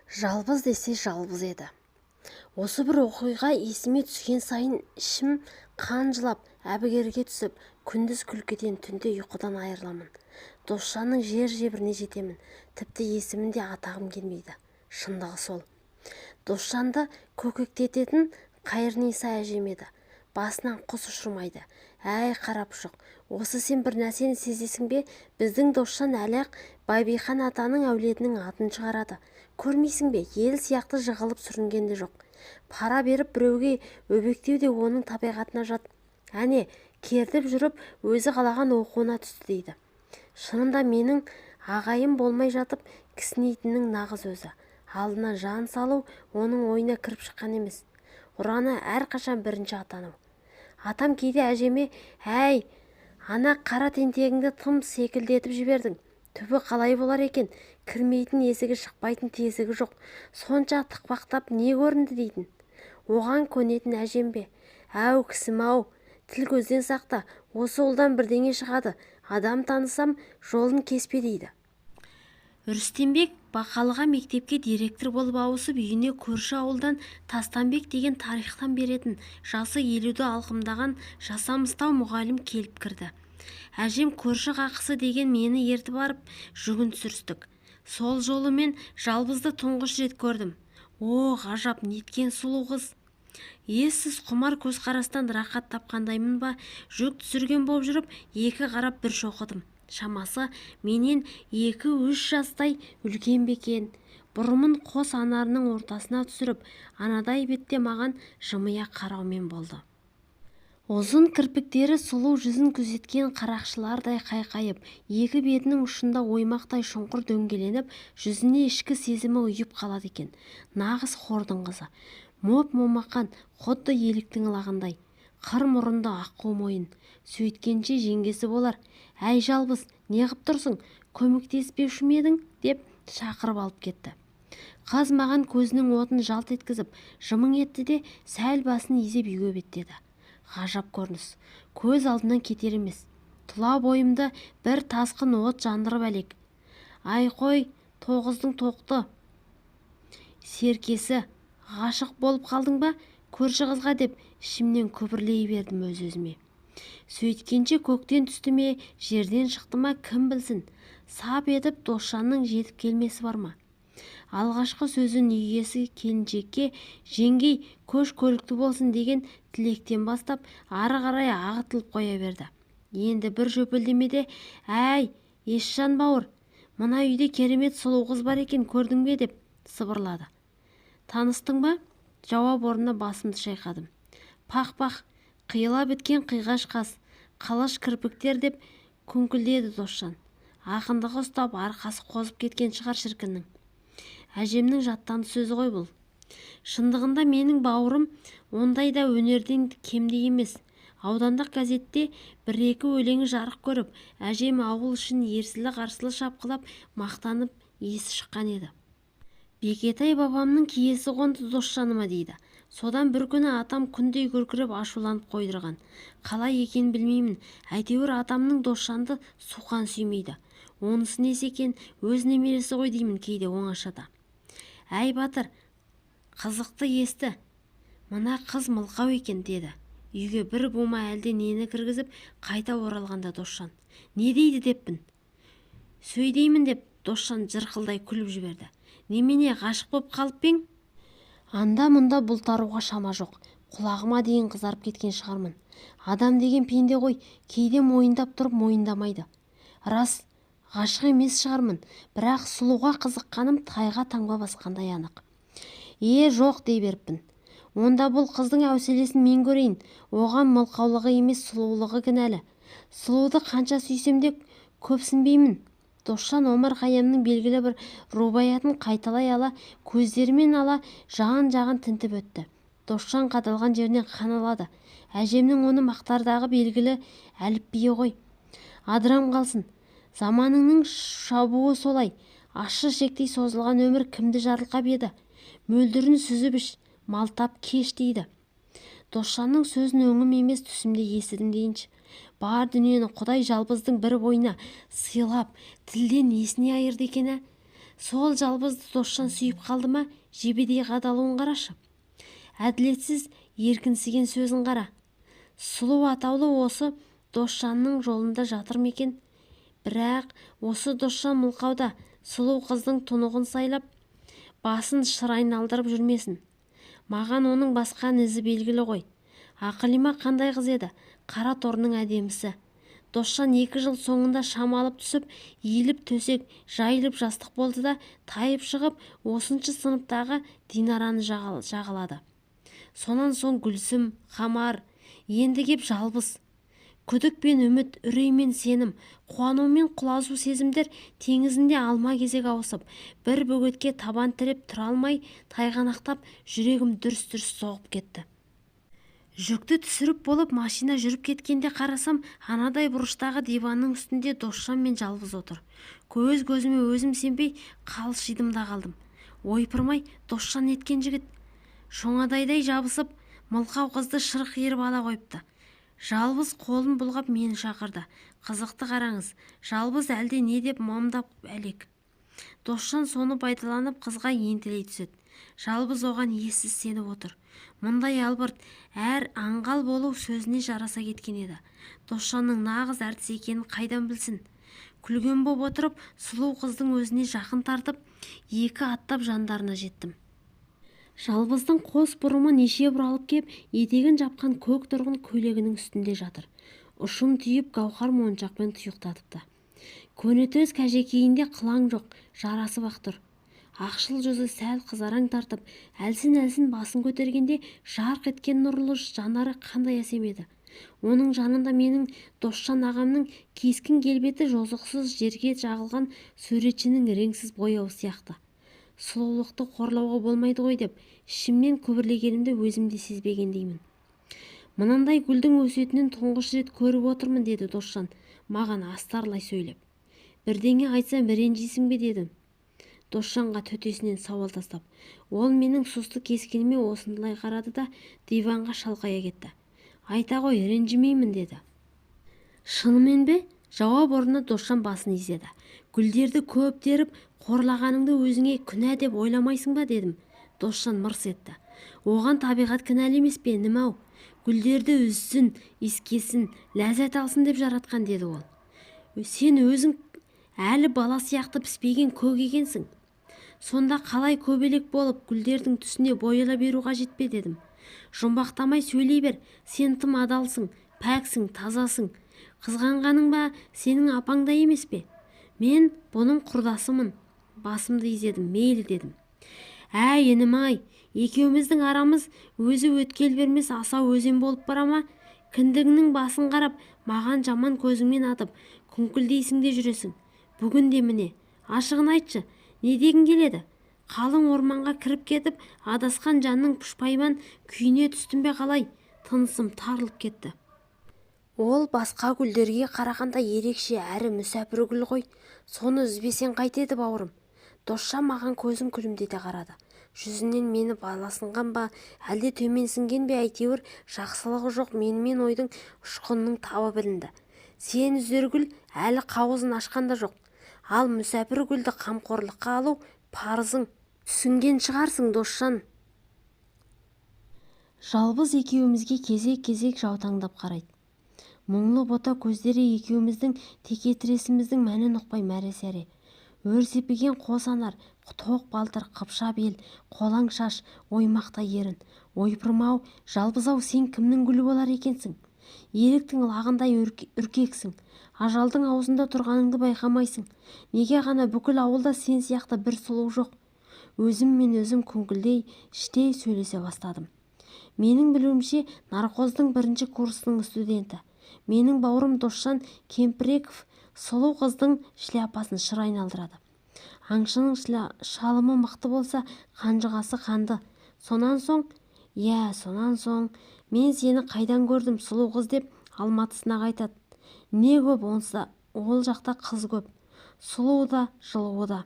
Жалбыз десе жалбыз еді. Осы бір оқиға есіме түскен сайын ішім қан жылап, әбігерге түсіп, күндіз күлкіден, түнде ұйқыдан айырыламын. Досжанның жер-жебіріне жетемін. Тіпті есімін де атағым келмейді. Шындығы сол. Досжанды көкектететін Қайырниса әжем еді. Басынан құс ұшырмайды. Әй қарапұшық, осы сен бір нәрсені сезесің бе? Біздің Досжан әлі-ақ Бәйбихан атаның әулетінің атын шығарады. Көрмейсің бе? Ел сияқты жығылып сүрінген де жоқ. Пара беріп біреуге өбектеу де оның табиғатына жат. Әне, кертіп жүріп өзі қалаған оқуына түсті дейді. Шынында менің ағайым болмай жатып кісінейтіннің нағыз өзі. Алдына жан салу оның ойына кіріп шыққан емес. Ұраны әрқашан бірінші атану. Атам кейде әжеме, әй, ана қара тентегіңді тым секілдетіп жібердің. Түбі қалай болар екен? Кірмейтін есігі, шықпайтын тесігі жоқ. Сонша тықпақтап не көрінді дейтін. Оған көнетін әжем бе? Әу кісім-ау, тіл көзден сақта, осы ұлдан бірдеңе шығады. Адам танысам, жолын кеспе дейді. Рүстембек Бақалыға мектепке директор болып ауысып, үйіне көрші ауылдан Тастанбек деген тарихтан беретін, жасы 50-ді алқымдаған жасамыстау мұғалім келіп кірді. Әжем көрші қақысы деген мені ертіп барып жүгін түсірістік. Сол жолымен жалбызды тұңғыш рет көрдім. О, ғажап, неткен сұлу қыз. Ессіз құмар көзқарастан рақат тапқандаймын ба, жүк түсірген болып жүріп, екі қарап бір шоқыдым. Шамасы менен 2-3 жастай үлкен бекен. Бұрымын қос анарының ортасына түсіріп, анадай бетте маған жымия қараумен болды. Ұзын кірпіктері сұлу жүзін күзеткен қарақшылардай қайқайып, екі бетінің ұшында оймақтай шұңқыр дөңгеленіп, жүзіне ішкі сезімі ұйып қалады екен. Нағыз хордың қызы. Моп-момақан, құдды еліктің лағандай. Қыр мұрынды аққу мойын. Сөйткенше жеңгесі болар. Әй жалбыз, не қып тұрсың? Көмектеспеуші ме едің? Деп шақырып алып кетті. Қыз маған көзінің отын жалт еткізіп, жымың етті де сәл басын изеп үйге беттеді. Ғажап көрініс. Көз алдынан кетер емес. Тұла бойымды бір тасқын от жандырып әлек. Ай қой, тоғыздың тоқты серкесі, ғашық болып қалдың ба? Көрші қызға деп ішімнен күбірлей бердім өз-өзіме. Сөйткенше көктен түсті ме, жерден шықты ма, кім білсін. Сап етіп Досжанның жетіп келмесі бар ма? Алғашқы сөзін үйесі келіншекке жеңгей көш көлікті болсын деген тілектен бастап ары қарай ағытылып қоя берді. Енді бір жөпілдемеде, әй, Есжан бауыр, мына үйде керемет сұлу қыз бар екен, көрдің бе деп сыбырлады. Таныстың ба? Жауап орнына басымды шайқадым. Пақ-пақ, қиыла біткен қиғаш қас, қалаш кірпіктер деп күңкілдеді Досжан. Ақындығы ұстап арқасы қозып кеткен шығар шіркіннің. Әжемнің жаттанды сөзі ғой бұл. Шындығында менің бауырым ондайда өнерден кемде емес. Аудандық газетте бір-екі өлеңі жарық көріп, әжем ауыл үшін ерсілі-қарсылы шапқылап, мақтанып есі шыққан еді. Бекетай бабамның киесі қонды Досжаныма дейді. Содан бір күні атам күндей күркіреп ашуланып қойдырған. Қалай екен білмеймін. Әйтеуір атамның Досжанды суқан сүймейді. Онысы несі екен, өз немересі ғой деймін кейде оңашада. Әй батыр, қызықты есті. Мына қыз мылқау екен деді. Үйге бір бума әлде нені кіргізіп қайта оралғанда Досжан. Не дейді деппін. Сөйдеймін деп Досжан жырқылдай күліп жіберді. Немене ғашық боп қалып пең? Анда-мұнда бұлтаруға шама жоқ. Құлағыма дейін қызарып кеткен шығармын. Адам деген пенде ғой, кейде мойындап тұрып мойындамайды. Рас, ғашық емес шығармын, бірақ сұлуға қызыққаным тайға таңба басқандай анық. Жоқ дей беріппін. Онда бұл қыздың әуселесін мен көрейін. Оған мылқаулығы емес сұлулығы кінәлі. Сұлуды қанша сүйсем де көпсінбеймін. Досжан Омар Хайямның белгілі бір рубаятын қайталай ала, көздерімен ала, жан-жағын тінтіп өтті. Досжан қадалған жерінен қан алады. Әжемнің оны мақтардағы белгілі әліпбиі ғой. Адырам қалсын. Заманыңның шабуы солай. Ащы шектей созылған өмір кімді жарылқап еді? Мөлдірін сүзіп іш, малтап кеш дейді. Досжанның сөзін өңім емес түсімде естідім дейінші. Бар дүниені Құдай жалбыздың бір бойына сыйлап, тілден несіне айырды екен? Сол жалбызды Досжан сүйіп қалды ма, жебедей қадалуын қарашы. Әділетсіз еркінсіген сөзін қара. Сұлу атаулы осы Досжанның жолында жатыр ма екен? Бірақ осы Досжан мылқауда сұлу қыздың тұнығын сайлап, басын шыр айналдырып жүрмесін. Маған оның басқан ізі белгілі ғой. Ақылима қандай қыз еді, қара торының әдемісі. Досжан 2 жыл соңында шам алып түсіп, иіліп төсек, жайылып жастық болды да, тайып шығып, осыншы сыныптағы Динараны жағалады. Сонан соң Гүлсім, Қамар, енді кеп жалбыз. Күдік пен үміт, үрей мен сенім, қуану мен құлазу сезімдер теңізінде алма кезек ауысып, бір бөгетке табан тіреп тұра алмай, тайғанақтап, жүрегім дүрс-дүрс соғып кетті. Жүкті түсіріп болып машина жүріп кеткенде қарасам, анадай бұрыштағы диванның үстінде Досжан мен жалбыз отыр. Көзіме өзім сенбей қалшидым да қалдым. Ойпырмай Досжан еткен жігіт. Шоңадайдай жабысып, мылқау қызды шырқ еріп ала қойыпты. Жалбыз қолын бұлғап мені шақырды. Қызықты қараңыз, жалбыз әлде не деп мамдап әлек. Досжан соны пайдаланып қызға ентелей түседі. Жалбыз оған ессіз сеніп отыр. Мұндай албырт, әр аңғал болу сөзіне жараса кеткен еді. Досжанның нағыз әртіс екенін қайдан білсін? Күлген боп отырып, сұлу қыздың өзіне жақын тартып, 2 аттап жандарына жеттім. Жалбыздың қос бұрымы неше бұралып кеп, етегін жапқан көк тұрғын көйлегінің үстінде жатыр. Ұшын түйіп гауһар моншақпен тұйықтатыпты. Көнетөз кәжекейінде қылаң жоқ, жарасып ақ тұр. Ақшыл жүзі сәл қызараң тартып, әлсін-әлсін басын көтергенде жарқ еткен нұрлы жанары қандай әсем еді. Оның жанында менің Досжан ағамның кескін келбеті жозықсыз жерге жағылған суретшінің реңсіз бояуы сияқты. Сұлулықты қорлауға болмайды ғой деп, ішімнен күбірлегенімді өзім де сезбегендеймін. Мынандай гүлдің өсетінен тұңғыш рет көріп отырмын, деді Досжан маған астарлай сөйлеп. Бірдеңе айтсам ренжисің бе дедім. Досжанға төтесінен сауал тастап, ол менің сұсты кескеніме осындылай қарады да диванға шалқая кетті. Айта ғой, ренжімеймін деді. Шынымен бе? Жауап орнына Досжан басын изеді. Гүлдерді көп теріп, қорлағаныңды өзіңе күнә деп ойламайсың ба дедім. Досжан мырс етті. Оған табиғат кінәлі емес пе, нім-ау? Гүлдерді үзсін, искесін, ләззат алсын деп жаратқан, деді ол. Сен өзің әлі бала сияқты піспеген көк екенсің. Сонда қалай көбелек болып гүлдердің түсіне бойыла беру қажет пе дедім. Жұмбақтамай сөйлей бер, сен тым адалсың, пәксің, тазасың. Қызғанғаның ба сенің апаңда емес пе? Мен бұның құрдасымын. Басымды изедім, мейлі дедім. Әй інім-ай, екеуміздің арамыз өзі өткел бермес асау өзен болып бара ма? Кіндігінің басын қарап, маған жаман көзіңмен атып, күңкілдейсің де жүресің. Бүгін де міне, ашығын айтшы, не дегің келеді? Қалың орманға кіріп кетіп, адасқан жанның пұшпайман күйіне түстім бе қалай? Тынысым тарылып кетті. Ол басқа гүлдерге қарағанда ерекше әрі мүсәпір гүл ғой. Соны үзбесең қайтеді бауырым. Досжан маған көзін күлімдете қарады. Жүзінен мені баласынған ба, әлде төменсінген бе, әйтеуір жақсылығы жоқ менімен ойдың ұшқынның табы білінді. Сен үзергүл әлі қауызын ашқанда жоқ. Ал мүсәпір гүлді қамқорлыққа алу парызың. Түсінген шығарсың, Досжан. Жалбыз екеумізге кезек-кезек жаутаңдап қарайды. Мұңлы бота көздері екеуміздің текетіресіміздің мәнін ұқпай мәре-сәре. Өрсепеген қос анар, тоқ балтыр, қыпша бел, қолаң шаш, оймақта ерін. Ойпырмау, жалбыз-ау, сен кімнің гүлі болар екенсің? Еліктің лағындай үркексің. Ажалдың аузында тұрғаныңды байқамайсың. Неге ғана бүкіл ауылда сен сияқты бір сұлу жоқ? Өзіммен өзім күңкілдей, іштей сөйлесе бастадым. Менің білуімше, нарқоздың 1-ші курсының студенті. Менің бауырым Досжан Кемпіреков сұлу қыздың шляпасын шыр айналдырады. Аңшының шалымы мықты болса, қанжығасы қанды. Сонан соң, мен сені қайдан көрдім, сұлу қыз деп алматысына қайтады. Не көп онса, ол жақта қыз көп. Сұлуы да, жылуы да.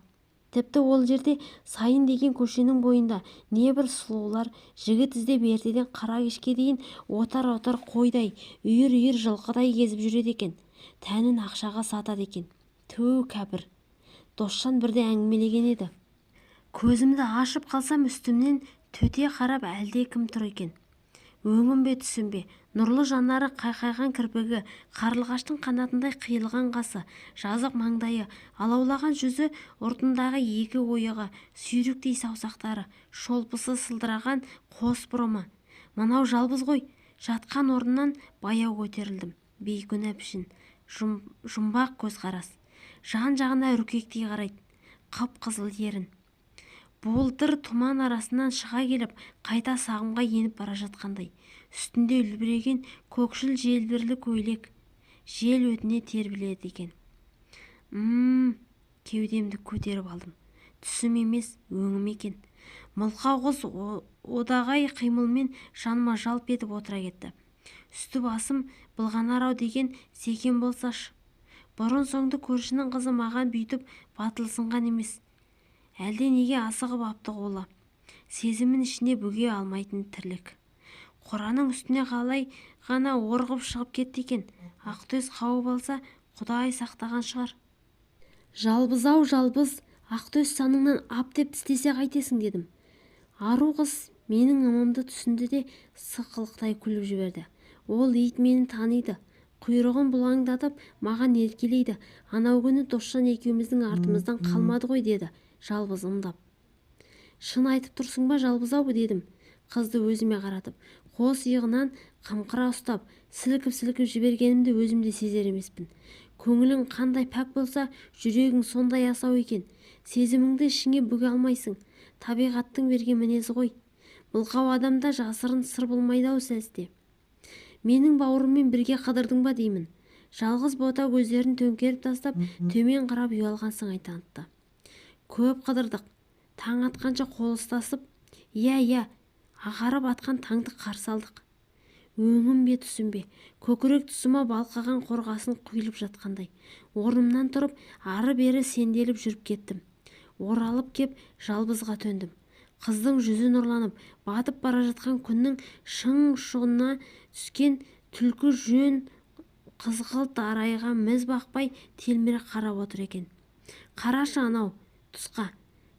Тіпті ол жерде Сайын деген көшенің бойында небір сұлулар жігіт іздеп ертеден қара кешке дейін отар-отар қойдай, үйір-үйір жылқыдай кезіп жүреді екен. Тәнін ақшаға сатады екен. Ту кәпір. Досжан бірде әңгімелеген еді. Көзімді ашып қалсам үстімнен төте қарап әлде кім тұр екен. Өңім бе түсім бе, нұрлы жанары қайқайған кірпігі, қарлығаштың қанатындай қиылған қасы, жазық маңдайы, алаулаған жүзі, ұртындағы екі ойығы, сүйріктей саусақтары, шолпысы сылдыраған қос бұрымы. Мынау жалбыз ғой. Жатқан орнынан баяу көтерілдім. Бейкүнә пішін, жұмбақ көзқарас, жан-жағына үркектей қарайды. Қып-қызыл ерін. Болдыр тұман арасынан шыға келіп, қайта сағымға еніп бара жатқандай. Үстінде үлбіреген көкшіл желбірлі көйлек. Жел өтіне тербеледі екен. Кеудемді көтеріп алдым. Түсім емес, өңім екен. Мылқау қыз одағай қимылмен жаныма жалп етіп отыра кетті. Үсті басым былғанар-ау деген секен болсашы. Бұрын соңды көршінің қызы маған бүйтіп батылсынған емес. Әлде неге асығып апты қолы. Сезімін ішіне бүге алмайтын тірлік. Қораның үстіне қалай ғана орғып шығып кетті екен. Ақтөс қауып алса, Құдай сақтаған шығар. Жалбыз-ау жалбыз, Ақтөс саныңнан ап деп тістесе қайтесің дедім. Ару қыз менің ымымды түсінді де сықылықтай күліп жіберді. Ол ит мені таниды. Құйрығын бұлаңдатып маған еркелейді. Анау күні Досжан екеуміздің артымыздан қалмады ғой деді. Жалбыз ымдап. Шын айтып тұрсың ба жалбыз-ау дедім. Қызды өзіме қаратып, қос иығынан қымқыра ұстап, сілкіп-сілкіп жібергенімді өзімде сезер емеспін. Көңілің қандай пәк болса, жүрегің сондай асау екен. Сезіміңді ішіңе бүге алмайсың. Табиғаттың берген мінезі ғой. Мылқау адамда жасырын сыр болмайды-ау сәсте. Менің бауырыммен бірге қыдырдың ба деймін. Жалғыз бота көздерін төңкеріп тастап, төмен қарап ұялған сыңай танытты. Көп қыдырдық. Таң атқанша қол ұстасып, иә, ағарып атқан таңды қарсы алдық. Өңім бе түсім бе, көкірек тұсыма балқыған қорғасын құйылып жатқандай. Орнымнан тұрып, ары-бері сенделіп жүріп кеттім. Оралып кеп жалбызға төндім. Қыздың жүзі нұрланып, батып бара жатқан күннің шың ұшығына түскен түлкі жөн қызғылт арайға міз бақпай телміре қарап отыр екен. Қарашы анау тұсқа.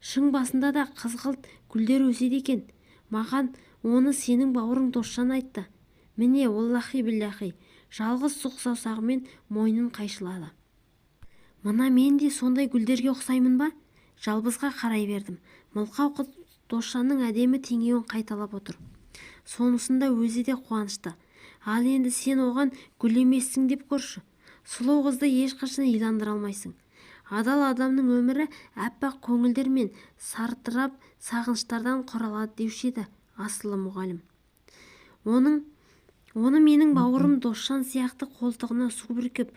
Шың басында да қызғылт гүлдер өседі екен. Маған оны сенің бауырың Досжан айтты. Міне, оллахи-биллахи, жалғыз сұқ саусағымен мойнын қайшылады. Мына мен де сондай гүлдерге ұқсаймын ба? Жалбызға қарай бердім. Мылқау қыз Досжанның әдемі теңеуін қайталап отыр. Сонысында өзі де қуанышты. Ал енді сен оған гүл емессің деп көрші. Сұлу қызды ешқашан иландыра алмайсың. Адал адамның өмірі әппақ көңілдер мен сартырап сағыныштардан құралады деуші еді асылы мұғалім. Оны менің бауырым Досжан сияқты қолтығына су бүркіп,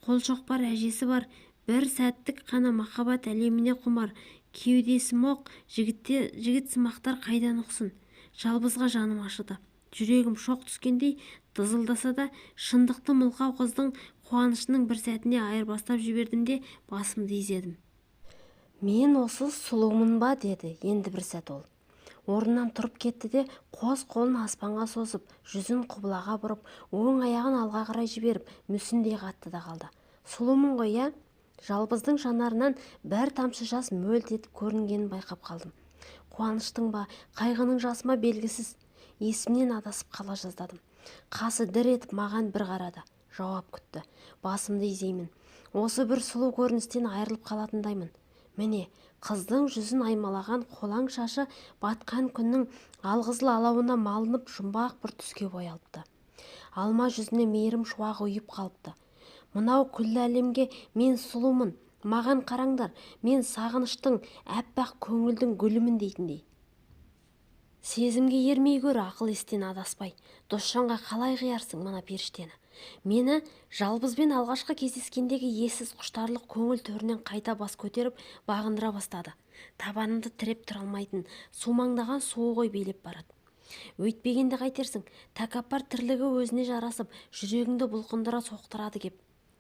қолшоқпар әжесі бар, бір сәттік қана махаббат әлеміне құмар, кеудесі моқ жігіт сымақтар қайдан ұқсын. Жалбызға жаным ашыды. Жүрегім шоқ түскендей дызылдаса да, шындықты мылқау қыздың қуанышының бір сәтіне айырбастап жібердім де басымды изедім. Мен осы сұлумын ба деді енді бір сәт ол. Орнынан тұрып кетті де қос қолын аспанға созып, жүзін құбылаға бұрып, оң аяғын алға қарай жіберіп, мүсіндей қатты да қалды. Сұлумын ғой, иә? Жалбыздың жанарынан бір тамшы жас мөлт етіп көрінгенін байқап қалдым. Қуаныштың ба, қайғының жасы ма белгісіз. Есімнен адасып қала жаздадым. Қасы дір етіп маған бір қарады. Жауап күтті. Басымды изеймін. Осы бір сұлу көріністен айырылып қалатындаймын. Міне, қыздың жүзін аймалаған қолаң шашы батқан күннің алғызыл алауына малынып жұмбақ бір түске боялыпты. Алма жүзіне мейірім шуағы ұйып қалыпты. Мынау күллі әлемге мен сұлумын, маған қараңдар, мен сағыныштың, әппақ көңілдің гүлімін дейтіндей. Сезімге ермей көр, ақыл естен адаспай. Досжанға қалай қиярсың мына періштені? Мені жалбызбен алғашқы кездескендегі ессіз құштарлық көңіл төрінен қайта бас көтеріп бағындыра бастады. Табанымды тіреп тұра алмайтын сумаңдаған суы ғой билеп барады. Өйтпегенде қайтерсің, тәкаппар тірлігі өзіне жарасып, жүрегіңді бұлқындыра соқтырады кеп.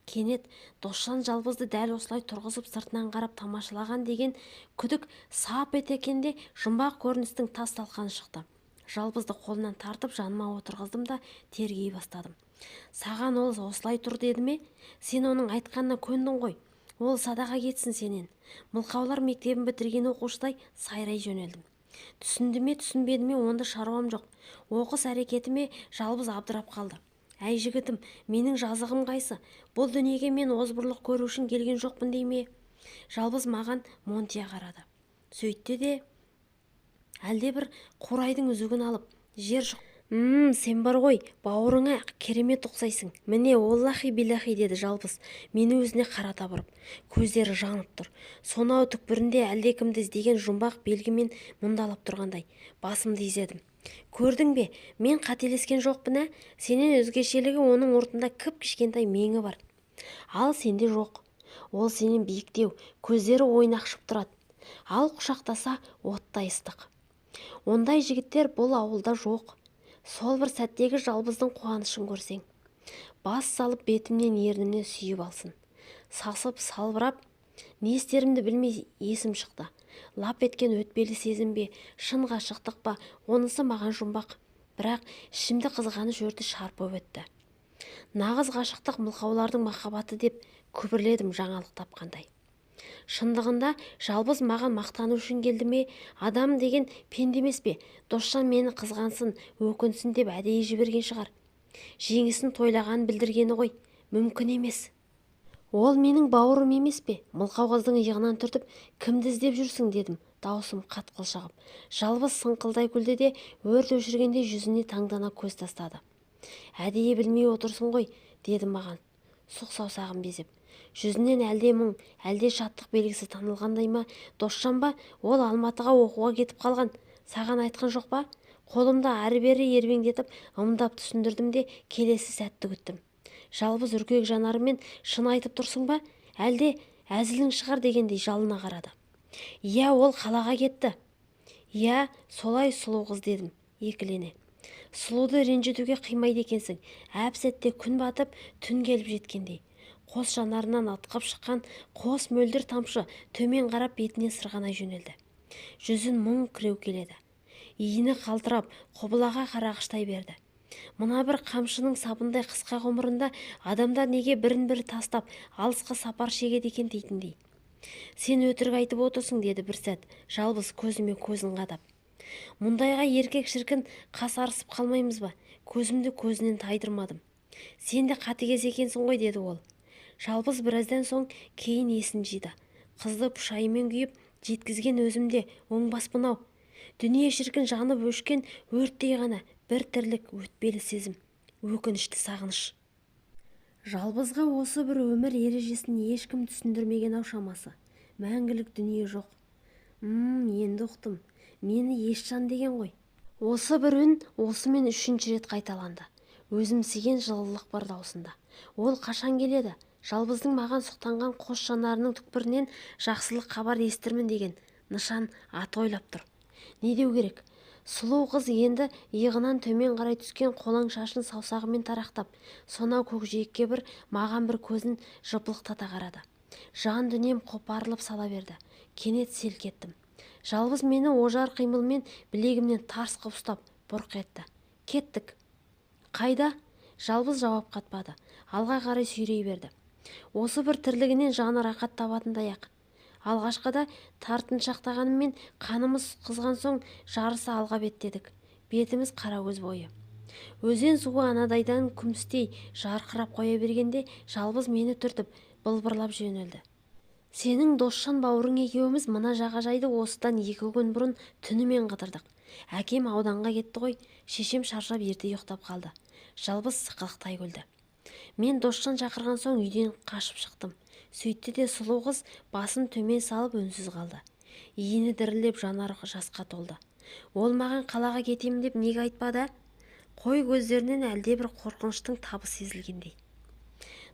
Кенет Досжан жалбызды дәл осылай тұрғызып сыртынан қарап тамашалаған деген күдік сап етекенде жұмбақ көріністің тас талқаны шықты. Жалбызды қолынан тартып жаныма отырғыздым да тергей бастадым. Саған ол осылай тұр деді ме? Сен оның айтқанына көндің ғой. Ол садаға кетсін сенен. Мылқаулар мектебін бітірген оқушыдай сайрай жөнелдім. Түсінді ме түсінбеді ме онда шаруам жоқ. Оқыс әрекетіме жалбыз абдырап қалды. Әй жігітім, менің жазығым қайсы? Бұл дүниеге мен озбырлық көру үшін келген жоқпын дей ме? Жалбыз маған монтия қарады. Сөйтті де әлде бір қурайдың үзігін алып жер жұқ. Сен бар ғой, бауырыңа керемет ұқсайсың. Міне, оллахи биллахи деді жалбыз, мені өзіне қарата бұрып. Көздері жанып тұр. Сонау түкпірінде әлдекімді іздеген жұмбақ белгімен мұндалап тұрғандай. Басымды изедім. Көрдің бе, мен қателескен жоқпын, ә? Сенен өзгешелігі оның ортында кіп-кішкентай меңі бар. Ал сенде жоқ. Ол сенен биіктеу, көздері ойнақшып тұрады. Ал құшақтаса оттай ыстық. Ондай жігіттер бұл ауылда жоқ. Сол бір сәттегі жалбыздың қуанышын көрсең. Бас салып бетімнен ернімнен сүйіп алсын. Сасып салбырап, не істерімді білмей есім шықты. Лап еткен өтпелі сезім бе, шын ғашықтық па, онысы маған жұмбақ. Бірақ ішімді қызғаныш өрті шарпып өтті. Нағыз ғашықтық мылқаулардың махаббаты деп күбірледім жаңалық тапқандай. Шындығында жалбыз маған мақтану үшін келді ме? Адам деген пенде емес пе? Досжан мені қызғансын, өкінсін деп әдейі жіберген шығар. Жеңісін тойлағанын білдіргені ғой. Мүмкін емес. Ол менің бауырым емес пе? Мылқау қыздың иығынан түртіп, кімді іздеп жүрсің дедім, даусым қатқыл шығып. Жалбыз сыңқылдай күлді де өрт өшіргенде жүзіне таңдана көз тастады. Әдейі білмей отырсын ғой, деді маған, сұқ саусағын безеп. Жүзінен әлде мұң, әлде шаттық белгісі танылғандай ма? Досжан ба? Ол Алматыға оқуға кетіп қалған. Саған айтқан жоқ па? Қолымда ары-бері ербеңдетіп, ымдап түсіндірдім де келесі сәтті күттім. Жалбыз үркек жанарымен шын айтып тұрсың ба? Әлде әзілің шығар дегендей жалына қарады. Иә, ол қалаға кетті. Иә, солай сұлу қыз дедім, екілене. Сұлуды ренжітуге қимайды екенсің. Әп-сәтте күн батып, түн келіп жеткендей. Қос жанарынан атқып шыққан қос мөлдір тамшы төмен қарап бетіне сырғанай жөнелді. Жүзін мұң кіреу келеді. Иіні қалтырап, құбылаға қарағыштай берді. Мына бір қамшының сабындай қысқа ғұмырында адамдар неге бірін-бірі тастап, алысқа сапар шегеді екен дейтіндей. Сен өтірік айтып отырсың деді бір сәт, жалбыз көзіме көзін қадап. Мұндайға еркек шіркін қасарысып қалмаймыз ба? Көзімді көзінен тайдырмадым. Сен де қатыгез екенсің ғой деді ол. Жалбыз біраздан соң кейін есін жиды. Қызды пұшайымен күйіп жеткізген өзімде оңбаспын ау. Дүние шіркін жанып өшкен өрттей ғана бір тірлік өтпелі сезім, өкінішті сағыныш. Жалбызға осы бір өмір ережесін ешкім түсіндірмеген ау шамасы. Мәңгілік дүние жоқ. Енді ұқтым. Мені Есжан деген ғой. Осы бір үн осымен 3-ші рет қайталанды. Өзімсіген жылылық бар даусында. Ол қашан келеді? Жалбыздың маған сұқтанған қос жанарының түкпірінен жақсылық хабар естірмін деген нышан аты ойлап тұр. Не деу керек? Сұлу қыз енді иығынан төмен қарай түскен қолаң шашын саусағымен тарақтап, сонау көкжиекке маған бір көзін жыпылықтата қарады. Жан дүнием қопарылып сала берді. Кенет селк еттім. Жалбыз мені ожар қимылмен білегімнен тарс қып ұстап бұрқ етті. Кеттік. Қайда? Жалбыз жауап қатпады. Алға қарай сүйрей берді. Осы бір тірлігінен жаны рақат табатындай-ақ. Алғашқыда тартыншақтағанымен қанымыз қызған соң жарысы алға беттедік. Бетіміз қаракөз бойы. Өзен суы анадайдан күмістей жарқырап қоя бергенде жалбыз мені түртіп былбырлап жөнелді. Сенің Досжан бауырың екеуміз мына жағажайды осыдан 2 күн бұрын түнімен қыдырдық. Әкем ауданға кетті ғой, шешем шаршап ерте ұйықтап қалды. Жалбыз сықылықтай күлді. Мен Досжан шақырған соң үйден қашып шықтым. Сөйтті де сұлу қыз басын төмен салып үнсіз қалды. Иіні дірілдеп жанары жасқа толды. Ол маған қалаға кетемін деп неге айтпады? Қой көздерінен әлде бір қорқыныштың табы сезілгендей.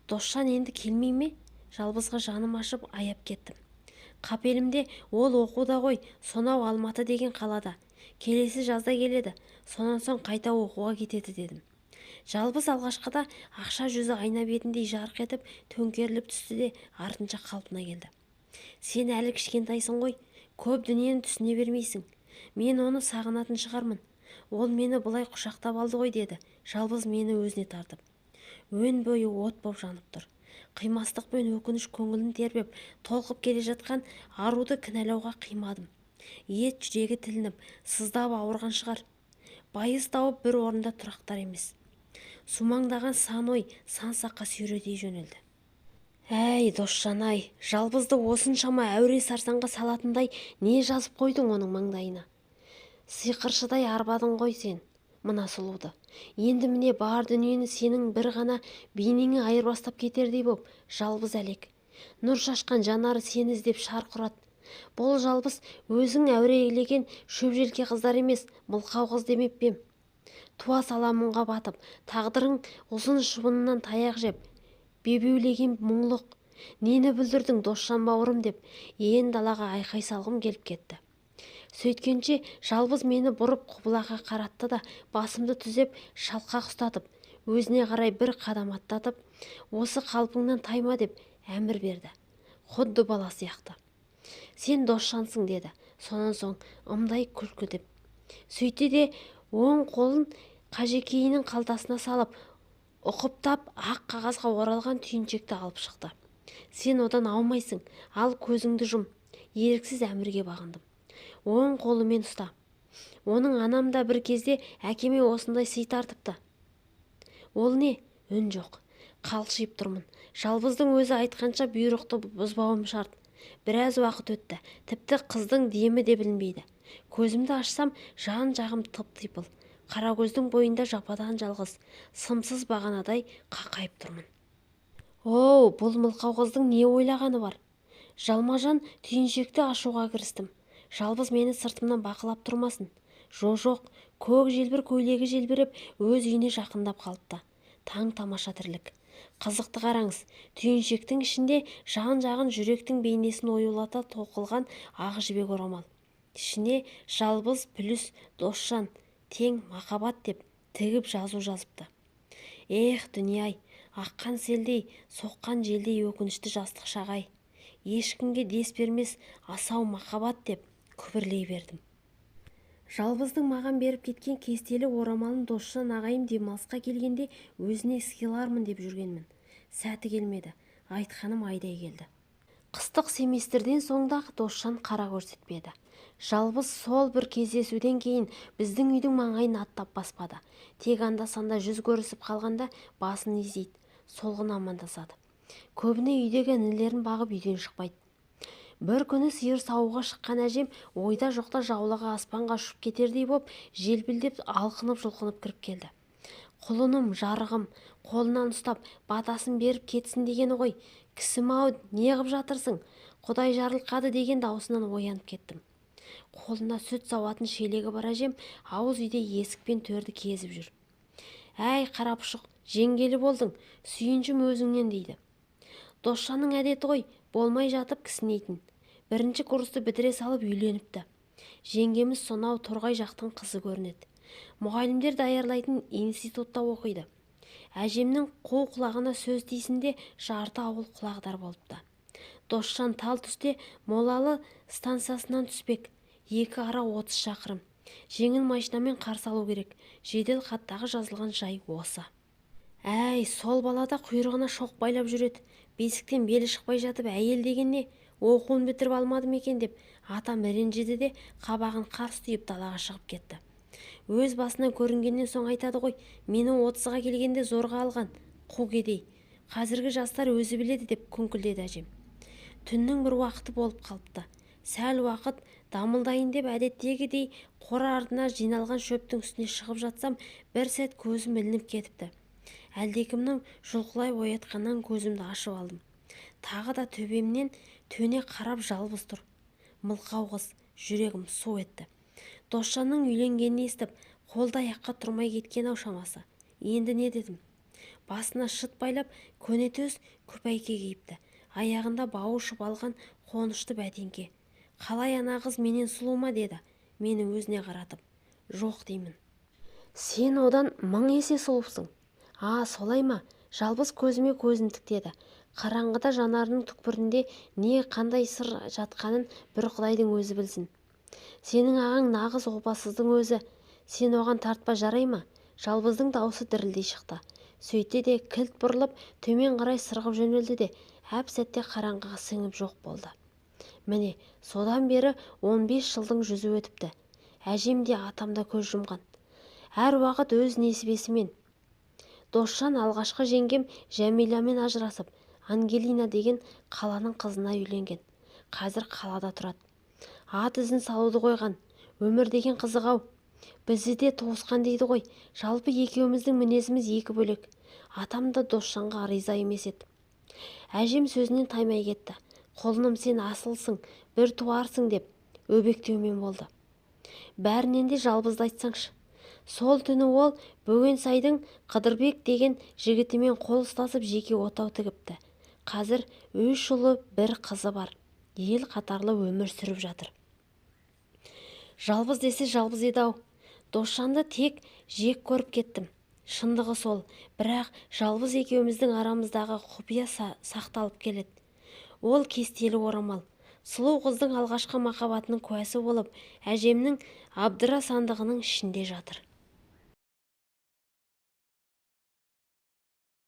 Досжан енді келмей ме? Жалбызға жаным ашып аяп кеттім. Қапелімде ол оқуда ғой, сонау Алматы деген қалада. Келесі жазда келеді, сонан соң қайта оқуға кетеді дедім. Жалбыз алғашқыда ақша жүзі айна бетіндей жарқ етіп төңкеріліп түсті де артынша қалпына келді. Сен әлі кішкентайсың ғой, көп дүниені түсіне бермейсің. Мен оны сағынатын шығармын. Ол мені бұлай құшақтап алды ғой деді. Жалбыз мені өзіне тартып. Өн бойы от боп жанып тұр. Қимастық пен өкініш көңілін тербеп толқып келе жатқан аруды кінәлауға қимадым. Ет жүрегі тілініп, сыздап ауырған шығар. Байыз тауып бір орында тұрақтар емес. Сумаңдаған сан ой сан саққа сүйредей жөнелді. Әй, Досжан-ай, жалбызды осыншама әуре сарсаңға салатындай не жазып қойдың оның маңдайына? Сиқыршыдай арбадың ғой сен мына сұлуды. Енді міне бар дүниені сенің бір ғана бейнеңе айырбастап кетердей боп, жалбыз әлек. Нұр шашқан жанары сені іздеп шарқ ұрады. Бұл жалбыз өзің әурелеген шөпжелке қыздар емес, мылқау қыз демеп пе ем? Туа саламынға батып, тағдырың ұзын шыбынынан таяқ жеп, бебеулеген мұңлық. Нені бүлдірдің, Досжан бауырым деп, ен далаға айқай салғым келіп кетті. Сөйткенше жалбыз мені бұрып құбылаға қаратты да, басымды түзеп, шалқақ ұстатып, өзіне қарай бір қадам аттатып, осы қалпыңнан тайма деп әмір берді. Құдды бала сияқты. Сен Досжансың деді. Сонан соң ымдай күлкі деп. Сөйте де оң қолын қажекейінің қалтасына салып, ұқыптап ақ қағазға оралған түйіншекті алып шықты. Сен одан аумайсың, ал көзіңді жұм. Еріксіз әмірге бағындым. Оң қолымен ұста. Оның анам да бір кезде әкеме осындай сый тартыпты. Ол не? Үн жоқ. Қалшиып тұрмын. Жалбыздың өзі айтқанша бұйрықты бұзбауым шарт. Біраз уақыт өтті. Тіпті қыздың демі де білінбейді. Көзімді ашсам, жан-жағым тып-типыл. Қара көздің бойында жападан жалғыз, сымсыз бағанадай қақайып тұрмын. Оу, бұл мылқау қыздың не ойлағаны бар? Жалма-жан түйіншекті ашуға кірістім. Жалбыз мені сыртымнан бақылап тұрмасын. Жоқ, көк желбір көйлегі желбіреп өз үйіне жақындап қалыпты. Таң тамаша тірлік. Қызықты қараңыз, түйіншектің ішінде жан-жағын жүректің бейнесін оюлата тоқылған ақ жібек орамал. Ішіне жалбыз плюс Досжан тең махаббат деп тігіп жазу жазыпты. Эх, дүние-ай, аққан селдей, соққан желдей өкінішті жастық шағай. Ешкімге дес бермес асау махаббат деп күбірлей бердім. Жалбыздың маған беріп кеткен кестелі орамалын Досжан ағайым демалысқа келгенде өзіне сыйлармын деп жүргенмін. Сәті келмеді. Айтқаным айдай келді. Қыстық семестрден соң-ақ Досжан қара көрсетпеді. Жалбыз сол бір кездесуден кейін біздің үйдің маңайын аттап баспады. Тек анда-санда жүз көрісіп қалғанда басын изейді, солғын амандасады. Көбіне үйдегі інілерін бағып үйден шықпайды. Бір күні сиыр сауға шыққан әжем ойда жоқта жаулығы аспанға ұшып кетердей боп желпілдеп алқынып-жұлқынып кіріп келді. Құлыным, жарығым, қолынан ұстап батасын беріп кетсін дегені ғой. Кісім-ау, не қып жатырсың? Құдай жарылқады деген даусынан оянып кеттім. Қолына сүт сауатын шелегі бар әжем ауыз үйде есік пен төрді кезіп жүр. Әй, қарапұшық, жеңгелі болдың, сүйіншім өзіңнен дейді. Досжанның әдеті ғой, болмай жатып кісінейтін. Бірінші курсты бітіре салып үйленіпті. Жеңгеміз сонау Торғай жақтың қызы көрінеді. Мұғалімдер даярлайтын институтта оқиды. Әжемнің қол құлағына сөз тисінде жарты ауыл құлағдар болыпты. Досжан тал түсте Молалы станциясынан түспек. Екі ара 30 шақырым. Жеңіл машинамен қарсы алу керек. Жедел хаттағы жазылған жай осы. Әй, сол балада құйрығына шоқ байлап жүреді. Бесіктен белі шықпай жатып әйел деген не? Оқуын бітіріп алмадым екен деп атам ренжіді де қабағын қарс түйіп далаға шығып кетті. Өз басынан көрінгеннен соң айтады ғой, мені 30-ға келгенде зорға алған, қу кедей. Қазіргі жастар өзі біледі деп күңкілдеді әжем. Түннің бір уақыты болып қалыпты. Сәл уақыт дамылдайын деп әдеттегідей қора артына жиналған шөптің үстіне шығып жатсам, бір сәт көзім ілініп кетіпті. Әлдекімнің жұлқылай оятқаннан көзімді ашып алдым. Тағы да төбемнен төне қарап жалбыз тұр. Мылқау қыз, жүрегім су етті. Досжанның үйленгенін естіп, қолда аяққа тұрмай кеткен-ау шамасы. Енді не дедім? Басына шыт байлап, көнетөз күпәйке киіпті. Аяғында бауышып алған қонышты бәтеңке. Қалай ана қыз менен сұлу ма деді, мені өзіне қаратып. Жоқ деймін. Сен одан 1000 есе сұлусың. Солай ма? Жалбыз көзіме көзін тіктеді. Қараңғыда жанарының түкпірінде не қандай сыр жатқанын бір Құдайдың өзі білсін. Сенің ағаң нағыз опасыздың өзі. Сен оған тартпа, жарай ма? Жалбыздың даусы дірілдей шықты. сөйтті де кілт бұрылып төмен қарай сырғып жөнелді де әп-сәтте қараңғыға сіңіп жоқ болды. Міне, содан бері 15 жылдың жүзі өтіпті. Әжем де атам да көз жұмған. Әр уақыт өз несібесімен. Досжан алғашқы жеңгем Жәмиламен ажырасып, Ангелина деген қаланың қызына үйленген. Қазір қалада тұрады. Ат ізін салуды қойған. Өмір деген қызық-ау. Бізді де туысқан дейді ғой. Жалпы екеуміздің мінезіміз екі бөлек. Атам да Досжанға риза емес еді. Әжем сөзінен таймай кетті. Құлыным, сен асылсың, бір туарсың деп өбектеумен болды. Бәрінен де жалбызды айтсаңшы. Сол түні ол Бөгенсайдың Қыдырбек деген жігітімен қол ұстасып жеке отау тігіпті. Қазір 3 ұлы бір қызы бар. Ел қатарлы өмір сүріп жатыр. Жалбыз десе жалбыз еді-ау. Досжанды тек жек көріп кеттім. Шындығы сол, бірақ жалбыз екеуміздің арамыздағы құпия сақталып келеді. Ол кестелі орамал. Сұлу қыздың алғашқы махаббатының куәсі болып, әжемнің Абдыра сандығының ішінде жатыр.